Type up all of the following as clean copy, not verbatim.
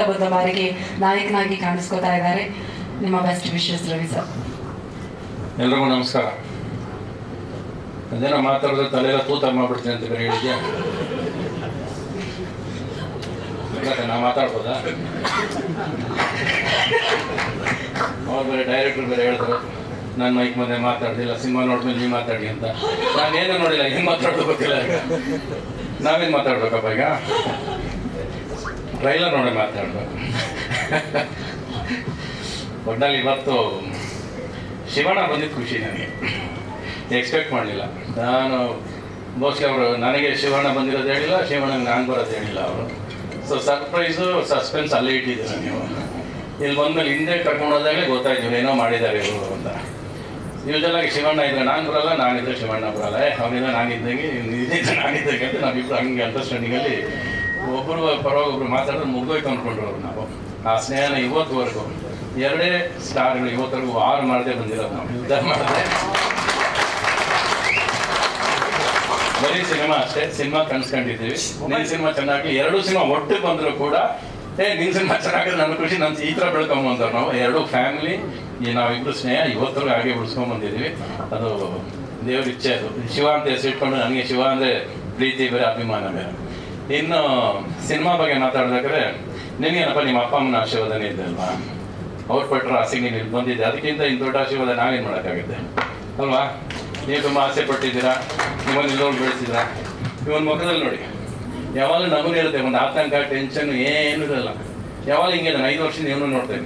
ಮೊದಲ ಬಾರಿಗೆ ನಾಯಕನಾಗಿ ಕಾಣಿಸ್ಕೋತಾ ಇದ್ದಾರೆ. ನಿಮ್ಮ ಬೆಸ್ಟ್ ವಿಶಸ್ ರವಿ ಸರ್. ಎಲ್ರಿಗೂ ನಮಸ್ಕಾರ. ಅದೇನೋ ಮಾತಾಡಿದ್ರೆ ತಲೆಲ್ಲ ತೂತ ಮಾಡ್ಬಿಡ್ತೀನಿ ಅಂತ ಬೇರೆ ಹೇಳಿದ್ಯಾ? ನಾ ಮಾತಾಡ್ಬೋದಾ? ಅವ್ರು ಬೇರೆ ಡೈರೆಕ್ಟರ್ ಬೇರೆ ಹೇಳಿದ್ರು ನಾನು ಮೈಕ್ ಮುಂದೆ ಮಾತಾಡ್ದಿಲ್ಲ, ಸಿನಿಮಾ ನೋಡ್ಮೇಲೆ ನೀವು ಮಾತಾಡಿ ಅಂತ. ನಾನೇನು ನೋಡಿಲ್ಲ, ಏನು ಮಾತಾಡೋದು ಗೊತ್ತಿಲ್ಲ. ಈಗ ನಾವೇನು ಮಾತಾಡ್ಬೇಕಪ್ಪ? ಈಗ ಟ್ರೈಲರ್ ನೋಡಿ ಮಾತಾಡ್ಬೇಕು. ಒಟ್ನಲ್ಲಿ ಇವತ್ತು ಶಿವಣ್ಣ ಬಂದಿದ್ದು ಖುಷಿ ನನಗೆ. ಎಕ್ಸ್ಪೆಕ್ಟ್ ಮಾಡಲಿಲ್ಲ ನಾನು. ಬಹುಶಃ ಅವರು ನನಗೆ ಶಿವಣ್ಣ ಬಂದಿರೋದು ಹೇಳಿಲ್ಲ, ಶಿವಣ್ಣಗೆ ನಾನು ಬರೋದು ಹೇಳಿಲ್ಲ ಅವರು. ಸೊ ಸರ್ಪ್ರೈಸು ಸಸ್ಪೆನ್ಸ್ ಅಲ್ಲೇ ಇಟ್ಟಿದ್ದೀರ ನೀವು. ಇಲ್ಲಿ ಬಂದಮೇಲೆ ಹಿಂದೆ ಕರ್ಕೊಂಡೋದಾಗಲೇ ಗೊತ್ತಾಯ್ತು ಏನೋ ಮಾಡಿದ್ದಾರೆ ಇವರು ಅಂತ. ಯೂಶಲಾಗಿ ಶಿವಣ್ಣ ಇದ್ರೆ ನಾನು ಬರಲ್ಲ, ನಾನಿದ್ರೆ ಶಿವಣ್ಣ ಬರಲ್ಲ, ಅವನಿಂದ ನಾನಿದ್ದಂಗೆ ಇದ್ದಿದ್ದು ನಾನಿದ್ದಂಗೆ ಅಂತ ನಾವಿಬ್ಬರು ಹಂಗೆ ಅಂಡರ್ಸ್ಟ್ಯಾಂಡಿಂಗಲ್ಲಿ ಒಬ್ಬರು ಪರವಾಗಿ ಒಬ್ರು ಮಾತಾಡಿದ್ರೆ ಮುಗ್ದೋಯ್ತು ಅಂದ್ಕೊಂಡ್ರು ನಾವು. ಆ ಸ್ನೇಹನ ಇವತ್ತುವರೆಗೂ 2 ಸ್ಟಾರ್ಗಳು ಇವತ್ತರೆಗೂ 6 ಮಾಡದೆ ಬಂದಿರೋದು ನಾವು. ಯುದ್ಧ ಮಾಡಿದೆ ಬರೀ ಸಿನಿಮಾ ಅಷ್ಟೇ. ಸಿನಿಮಾ ಕನ್ಸ್ಕೊಂಡಿದ್ದೀವಿ. ನಿನ್ನ ಸಿನಿಮಾ ಚೆನ್ನಾಗಿ 2 ಸಿನಿಮಾ ಒಟ್ಟು ಬಂದರೂ ಕೂಡ ನಿನ್ನ ಸಿನಿಮಾ ಚೆನ್ನಾಗಿದ್ರೆ ನನ್ನ ಖುಷಿ. ನನ್ನ ಈ ಥರ ಬೆಳ್ಕೊಂಬಂದವ್ರು ನಾವು 2 ಫ್ಯಾಮಿಲಿ. ನಾವಿಬ್ಬರು ಸ್ನೇಹ ಇವತ್ತರೆಗೂ ಹಾಗೆ ಉಳಿಸ್ಕೊಂಬಂದಿದ್ದೀವಿ. ಅದು ದೇವ್ರ ಇಚ್ಛೆ. ಅದು ಶಿವ ಅಂತ ಹೆಸರಿಟ್ಕೊಂಡು ನನಗೆ ಶಿವ ಅಂದರೆ ಪ್ರೀತಿ ಬೇರೆ, ಅಭಿಮಾನ ಬೇರೆ. ಇನ್ನು ಸಿನಿಮಾ ಬಗ್ಗೆ ಮಾತಾಡ್ಬೇಕಾದ್ರೆ ನಿನಗೇನಪ್ಪ ನಿಮ್ಮ ಅಪ್ಪ ಅಮ್ಮನ ಆಶೀರ್ವಾದನೇ ಇದೆ ಅಲ್ವಾ? ಅವ್ರು ಪಟ್ಟರು ಆಸೆಗೆ ನೀನು ಇಲ್ಲಿ ಬಂದಿದ್ದೆ. ಅದಕ್ಕಿಂತ ಇನ್ನು ದೊಡ್ಡ ಆಶೀರ್ವಾದ ನಾವೇನು ಮಾಡೋಕ್ಕಾಗುತ್ತೆ ಅಲ್ವಾ? ನೀವು ತುಂಬ ಆಸೆ ಪಟ್ಟಿದ್ದೀರಾ, ನಿಮ್ಮನ್ನು ಇಲ್ಲೋಗಿ ಬೆಳೆಸಿದ್ದೀರಾ. ಇವನ್ ಮುಖದಲ್ಲಿ ನೋಡಿ ಯಾವಾಗ ನಮಗೂ ಇರುತ್ತೆ ಒಂದು ಆತಂಕ, ಟೆನ್ಷನ್ ಏನೂ ಇರಲ್ಲ. ಯಾವಾಗ ಹಿಂಗೆ 5 ವರ್ಷದಿಂದ ಇವನು ನೋಡ್ತೇನೆ.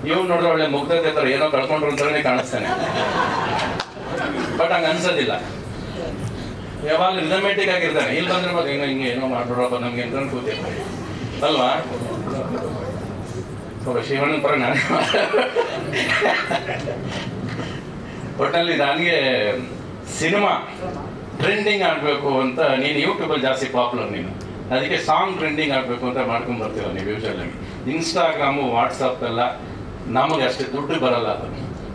ಇವ್ನು ನೋಡಿದ್ರೆ ಒಳ್ಳೆ ಮುಗ್ಧತೆ ಥರ ಏನೋ ಕಳ್ಕೊಂಡ್ರು ಅಂತಲೇ ಕಾಣಿಸ್ತಾನೆ. ಬಟ್ ಹಂಗೆ ಅನ್ಸೋದಿಲ್ಲ. ಯಾವಾಗ ರಿಸಮೆಂಟಿಕ್ ಆಗಿರ್ತಾನೆ. ಇಲ್ಲಿ ಬಂದ್ರೆ ಮತ್ತೆ ಹಿಂಗೆ ಏನೋ ಮಾಡ್ಬಿಡ್ರಪ್ಪ ನಮ್ಗೆ ಅಂತ ಕೂತಿರ್ತಾರೆ ಅಲ್ವಾ? ಶಿವಣ್ಣನ ಪರ ನಾನೇ ಒಟ್ಟಲ್ಲಿ ನನಗೆ ಸಿನಿಮಾ ಟ್ರೆಂಡಿಂಗ್ ಆಗಬೇಕು ಅಂತ. ನೀನು ಯೂಟ್ಯೂಬಲ್ಲಿ ಜಾಸ್ತಿ ಪಾಪ್ಯುಲರ್ ನೀನು, ಅದಕ್ಕೆ ಸಾಂಗ್ ಟ್ರೆಂಡಿಂಗ್ ಆಗಬೇಕು ಅಂತ ಮಾಡ್ಕೊಂಡು ಬರ್ತೀರ ನೀವು ಯೂಶಲಾಗಿ. ಇನ್ಸ್ಟಾಗ್ರಾಮು ವಾಟ್ಸಪ್ ಎಲ್ಲ ನಮಗೆ ಅಷ್ಟೇ ದುಡ್ಡು ಬರಲ್ಲ ಅದು.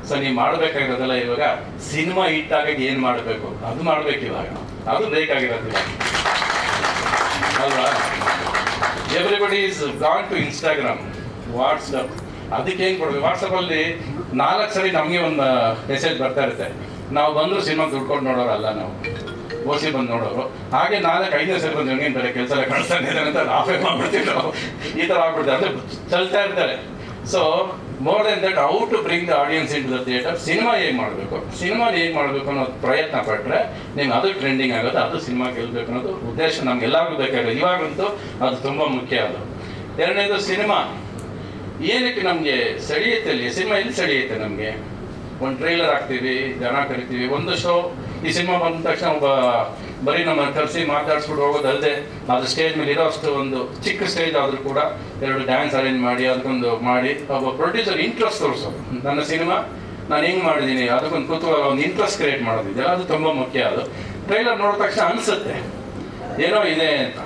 ಸೊ ನೀವು ಮಾಡಬೇಕಾಗಿರೋದೆಲ್ಲ ಇವಾಗ ಸಿನಿಮಾ ಹಿಟ್ಟಾಗಿ ಏನು ಮಾಡಬೇಕು ಅದು ಮಾಡಬೇಕು. ಇವಾಗ ಅದು ಬೇಕಾಗಿರೋದಿಲ್ಲ ಅಲ್ವಾ? Everybody is gone to Instagram, WhatsApp. ಅದಕ್ಕೆ ಏನು ಕೊಡ್ಬೇಕು? ವಾಟ್ಸಪ್ಪಲ್ಲಿ 4 ಸರಿ ನಮಗೆ ಒಂದು ಮೆಸೇಜ್ ಬರ್ತಾ ಇರುತ್ತೆ. ನಾವು ಬಂದರೂ ಸಿನಿಮಾ ದುಡ್ಡು ಕೊಟ್ಟು ನೋಡೋರಲ್ಲ, ನಾವು ಓಸಿ ಬಂದು ನೋಡೋರು. ಹಾಗೆ 4-5 ಸರಿ ಬಂದು ಏನು ಬೇರೆ ಕೆಲಸ ಎಲ್ಲ ಕಳಿಸ್ತಾನೆ ಅಂತ ಆಫೇ ಮಾಡ್ಬಿಡ್ತೀವಿ ನಾವು. ಈ ಥರ ಆಗ್ಬಿಡ್ತಾರೆ ಅಂದರೆ ಚಲ್ತಾ ಇರ್ತಾರೆ. So more then that, how to bring the audience into the theatre. Cinema ಹೇಗೆ ಮಾಡಬೇಕು, ಸಿನಿಮಾ ಹೇಗೆ ಮಾಡಬೇಕು ಅನ್ನೋದು ಪ್ರಯತ್ನ ಪಟ್ಟರೆ ನಿಮ್ಗೆ ಅದು ಟ್ರೆಂಡಿಂಗ್ ಆಗೋದು, ಅದು ಸಿನಿಮಾ ಗೆಲ್ಲಬೇಕು ಅನ್ನೋದು ಉದ್ದೇಶ ನಮ್ಗೆಲ್ಲರಿಗೂ ಬೇಕಾಗೋದು. ಇವಾಗಂತೂ ಅದು ತುಂಬ ಮುಖ್ಯ. ಅದು 2ನೇದು ಸಿನಿಮಾ ಏನಕ್ಕೆ ನಮಗೆ ಸೆಳೆಯುತ್ತೆ. ಅಲ್ಲಿ ಸಿನಿಮಾ ಎಲ್ಲಿ ಸೆಳೆಯುತ್ತೆ ನಮಗೆ? ಒಂದು ಟ್ರೈಲರ್ ಹಾಕ್ತೀವಿ, ಜನ ಕರಿತೀವಿ, ಒಂದು ಶೋ. ಈ ಸಿನಿಮಾ ಬಂದ ತಕ್ಷಣ ಬರೀ ನಮ್ಮ ಕರೆಸಿ ಮಾತಾಡ್ಸ್ಬಿಟ್ಟು ಹೋಗೋದಲ್ಲದೆ ಅದು ಸ್ಟೇಜ್ ಮೇಲೆ ಇರೋ ಅಷ್ಟು ಒಂದು ಚಿಕ್ಕ ಸ್ಟೇಜ್ ಆದರೂ ಕೂಡ 2 ಡ್ಯಾನ್ಸ್ ಅರೇಂಜ್ ಮಾಡಿ ಅದಕ್ಕೊಂದು ಮಾಡಿ ಒಬ್ಬ ಪ್ರೊಡ್ಯೂಸರ್ ಇಂಟ್ರೆಸ್ಟ್ ತೋರಿಸೋದು. ನನ್ನ ಸಿನಿಮಾ ನಾನು ಹೆಂಗೆ ಮಾಡಿದ್ದೀನಿ ಅದಕ್ಕೊಂದು ಕುತೂಹಲ, ಒಂದು ಇಂಟ್ರೆಸ್ಟ್ ಕ್ರಿಯೇಟ್ ಮಾಡೋದಿದೆಯಲ್ಲ, ಅದು ತುಂಬ ಮುಖ್ಯ. ಅದು ಟ್ರೈಲರ್ ನೋಡಿದ ತಕ್ಷಣ ಅನಿಸುತ್ತೆ ಏನೋ ಇದೆ ಅಂತ.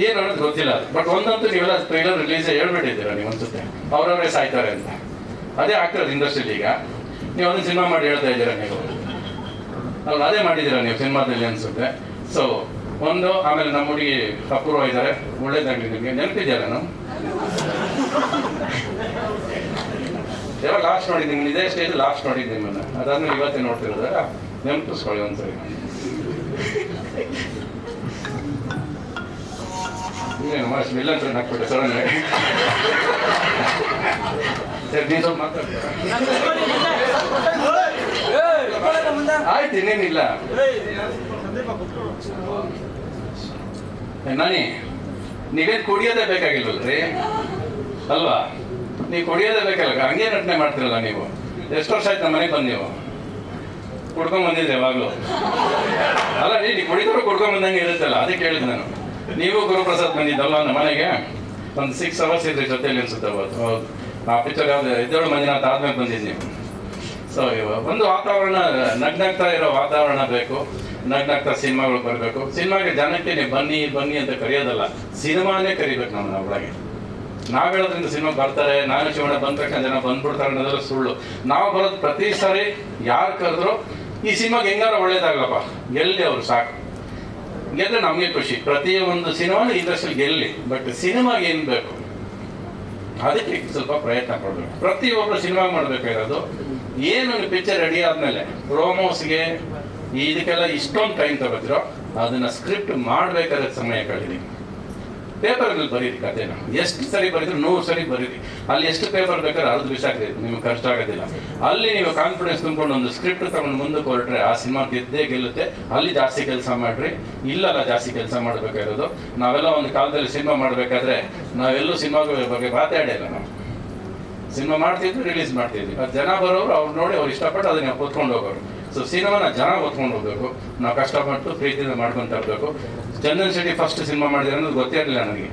ಏನು ಅನ್ನೋದು ಗೊತ್ತಿಲ್ಲ. ಬಟ್ ಒಂದಂತೂ ನೀವೆಲ್ಲ ಟ್ರೈಲರ್ ರಿಲೀಸ್ ಹೇಳ್ಬಿಟ್ಟಿದ್ದೀರಾ ನೀವು ಅನ್ಸುತ್ತೆ, ಅವರವರೇ ಸಾಯ್ತಾರೆ ಅಂತ. ಅದೇ ಆಗ್ತಿರೋದು ಇಂಡಸ್ಟ್ರಿಯಲ್ಲಿ. ಈಗ ನೀವು ಅದನ್ನು ಸಿನಿಮಾ ಮಾಡಿ ಹೇಳ್ತಾ ಇದ್ದೀರಾ ನೀವು ಅಲ್ಲ, ಅದೇ ಮಾಡಿದ್ದೀರಾ ನೀವು ಸಿನಿಮಾದಲ್ಲಿ ಅನ್ಸುತ್ತೆ. ಸೊ ಒಂದು, ಆಮೇಲೆ ನಮ್ಮ ಹುಡುಗಿ ಅಪೂರ್ವ ಇದ್ದಾರೆ, ಒಳ್ಳೇದಾಗಲಿ ನಿಮಗೆ. ನೆನಪಿದ್ಯಾರ ನಾವು ಯಾವಾಗ ಲಾಸ್ಟ್ ನೋಡಿದ್ದೀನಿ? ಇದೇ ಸ್ಟೇಜ್ ಲಾಸ್ಟ್ ನೋಡಿದ್ದೀನಿ ನಿಮ್ಮನ್ನು. ಅದಾದ್ಮೇಲೆ ಇವತ್ತೇ ನೋಡ್ತಿರೋದ ನೆನಪಿಸ್ಕೊಳ್ಳಿ ಒಂದ್ಸರಿ. ಏನು ಅಷ್ಟು ಇಲ್ಲ ಅಂತ ಹಾಕ್ಬಿಟ್ಟೆ ಸಡನ್ ಆಗಿ. ಸರಿ, ನೀವು ಸ್ವಲ್ಪ ಮಾತಾಡ್ತೀರಾ? ಆಯ್ತು, ಇನ್ನೇನಿಲ್ಲ. ನಾನಿ ನೀವೇನು ಕುಡಿಯೋದೇ ಬೇಕಾಗಿಲ್ವಲ್ರಿ ಅಲ್ವಾ? ನೀವು ಕುಡಿಯೋದೇ ಬೇಕಲ್ಲ, ಹಂಗೆ ನಟನೆ ಮಾಡ್ತಿರಲ್ಲ ನೀವು. ಎಷ್ಟು ವರ್ಷ ಆಯ್ತು ನಮ್ಮ ಮನೆಗೆ ಬಂದು ನೀವು ಕುಡ್ಕೊಂಡ್ ಬಂದಿದ್ದೆ ಯಾವಾಗಲೂ ಅಲ್ಲ? ನೀವು ಕುಡಿದ್ರು ಕುಡ್ಕೊಂಡ್ ಬಂದಂಗೆ ಇರುತ್ತಲ್ಲ, ಅದಕ್ಕೆ ಹೇಳಿದ್ ನಾನು. ನೀವು ಗುರುಪ್ರಸಾದ್ ಬಂದಿದ್ದಲ್ಲ ನಮ್ಮ ಮನೆಗೆ, ಒಂದು 6 hours ಇದ್ರಿ ಜೊತೆಯಲ್ಲಿ ಅನ್ಸುತ್ತೆ ಅವತ್ತು. ಹೌದು, ಆ ಪಿಕ್ಚರ್ ಯಾವ್ದು ಎದ್ದೇಳು ಮಂಜುನಾಥ್ ಆದ್ಮೇಲೆ ಬಂದಿದ್ದು ನೀವು. ಸೊ ಒಂದು ವಾತಾವರಣ, ನಗ್ನಾಗ್ತಾ ಇರೋ ವಾತಾವರಣ ಬೇಕು. ನಗ್ನಾಗ್ತಾ ಸಿನಿಮಾಗಳು ಬರಬೇಕು. ಸಿನಿಮಾಗೆ ಜನಕ್ಕೆ ನೀವು ಬನ್ನಿ ಬನ್ನಿ ಅಂತ ಕರೆಯೋದಲ್ಲ, ಸಿನಿಮಾನೇ ಕರಿಬೇಕು ನಾವು ಒಳಗೆ. ನಾವು ಹೇಳೋದ್ರಿಂದ ಸಿನಿಮಾ ಬರ್ತಾರೆ, ನಾನು ಶಿವಣ್ಣ ಬಂದ ತಕ್ಷಣ ಜನ ಬಂದ್ಬಿಡ್ತಾರೆ ಅನ್ನೋದೆಲ್ಲ ಸುಳ್ಳು. ನಾವು ಬರೋದು ಪ್ರತಿ ಸಾರಿ ಯಾರು ಕರೆದ್ರು ಈ ಸಿನಿಮಾಗೆ ಹೆಂಗಾರ ಒಳ್ಳೇದಾಗಲ್ಲಪ್ಪ, ಗೆಲ್ಲಿ ಅವರು ಸಾಕು. ಗೆದ್ರೆ ನಮಗೆ ಖುಷಿ. ಪ್ರತಿಯೊಂದು ಸಿನಿಮಾನು ಇಂಡಸ್ಟ್ರಿಯಲ್ಲಿ ಗೆಲ್ಲಿ, ಬಟ್ ಸಿನಿಮಾಗೆ ಏನು ಬೇಕು ಅದಕ್ಕೆ ಸ್ವಲ್ಪ ಪ್ರಯತ್ನ ಪಡಬೇಕು. ಪ್ರತಿಯೊಬ್ಬರು ಸಿನಿಮಾ ಮಾಡಬೇಕಾಗಿರೋದು ಏನು ಪಿಕ್ಚರ್ ರೆಡಿ ಆದಮೇಲೆ ಪ್ರೋಮೋಸ್ಗೆ ಇದಕ್ಕೆಲ್ಲ ಇಷ್ಟೊಂದು ಟೈಮ್ ತಗೋತಿರೋ ಅದನ್ನು ಸ್ಕ್ರಿಪ್ಟ್ ಮಾಡಬೇಕಾದ್ರೆ ಸಮಯ ಕಳೀರಿ. ಪೇಪರಲ್ಲಿ ಬರೀರಿ ಕಥೆನ, ಎಷ್ಟು ಸರಿ ಬರೀದ್ರು 100 ಸರಿ ಬರೀರಿ. ಅಲ್ಲಿ ಎಷ್ಟು ಪೇಪರ್ ಬೇಕಾದ್ರೆ ಅರ್ಧ ಬಿಸಾಕ್ರಿ, ನಿಮ್ಗೆ ಕಷ್ಟ ಆಗೋದಿಲ್ಲ. ಅಲ್ಲಿ ನೀವು ಕಾನ್ಫಿಡೆನ್ಸ್ ತುಂಬಿಕೊಂಡು ಒಂದು ಸ್ಕ್ರಿಪ್ಟ್ ತಗೊಂಡು ಮುಂದಕ್ಕೆ ಹೊರಟ್ರೆ ಆ ಸಿನಿಮಾ ಗೆಲ್ಲುತ್ತೆ. ಅಲ್ಲಿ ಜಾಸ್ತಿ ಕೆಲಸ ಮಾಡ್ರಿ, ಇಲ್ಲಲ್ಲ ಜಾಸ್ತಿ ಕೆಲಸ ಮಾಡಬೇಕಾಗಿರೋದು. ನಾವೆಲ್ಲ ಒಂದು ಕಾಲದಲ್ಲಿ ಸಿನಿಮಾ ಮಾಡಬೇಕಾದ್ರೆ ನಾವೆಲ್ಲೂ ಸಿನಿಮಾ ಬಗ್ಗೆ ಮಾತಾಡಿಲ್ಲ. ನಾವು ಸಿನಿಮಾ ಮಾಡ್ತಿದ್ವಿ, ರಿಲೀಸ್ ಮಾಡ್ತಿದ್ವಿ. ಅದು ಜನ ಬರೋರು ಅವ್ರು ನೋಡಿ ಅವ್ರು ಇಷ್ಟಪಟ್ಟು ಅದನ್ನ ಹೊತ್ಕೊಂಡು ಹೋಗೋರು. ಸೊ ಸಿನಿಮಾನ ಜನ ಹೊತ್ಕೊಂಡು ಹೋಗ್ಬೇಕು, ನಾವು ಕಷ್ಟಪಟ್ಟು ಪ್ರೀತಿಯಿಂದ ಮಾಡ್ಕೊತ ಇರಬೇಕು. ಚಂದನ್ ಶೆಟ್ಟಿ ಫಸ್ಟ್ ಸಿನಿಮಾ ಮಾಡಿದ್ರೆ ಅನ್ನೋದು ಗೊತ್ತೇ ಇರಲಿಲ್ಲ ನನಗೆ.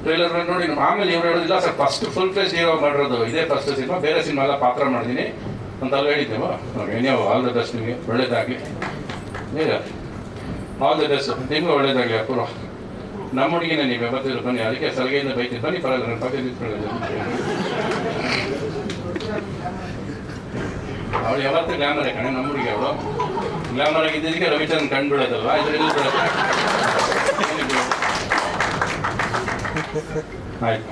ಟ್ರೈಲರ್ ನೋಡಿ ಆಮೇಲೆ ಇವ್ರು ಹೇಳೋದಿಲ್ಲ ಸರ್ ಫಸ್ಟ್ ಫುಲ್ ಫ್ಲೆಜ್ ಹೀರೋ ಮಾಡಿರೋದು ಇದೇ ಫಸ್ಟ್ ಸಿನಿಮಾ, ಬೇರೆ ಸಿನಿಮಾ ಎಲ್ಲ ಪಾತ್ರ ಮಾಡಿದ್ದೀನಿ ಅಂತ ಅಲ್ಲಿ ಹೇಳಿದ್ದೇವ. ನೀವು ಆಲ್ ದ ಬೆಸ್ಟ್, ನಿಮಗೆ ಒಳ್ಳೇದಾಗಲಿ. ಈಗ ಆಲ್ ದ ಬೆಸ್ಟ್, ನಿಮಗೂ ಒಳ್ಳೇದಾಗಲಿ. ಅಪೂರ್ವ ನಮ್ಮ ಹುಡುಗಿನ ನೀವು ಯಾವತ್ತಿದ್ರು ಬನ್ನಿ, ಅದಕ್ಕೆ ಸಲಹೆಯಿಂದ ಬೈತಿದ್ದು ಬನ್ನಿ, ಪರಲ್ಲ ನನ್ನ ಪಕ್ಕ ನಿಂತ್ಕೊಳ್ಳೋದು. ಅವಳು ಯಾವತ್ತೂ ಗ್ಲಾಮರ್ ಕಣೆ, ನಮ್ಮ ಹುಡುಗಿ ಅವಳು ಗ್ಲಾಮರ್ ಆಗಿದ್ದಕ್ಕೆ ರವಿಚಂದ್ರನ್ ಕಂಡುಬಿಡೋದಲ್ವಾ, ಇದರಲ್ಲಿ ಆಯ್ತು.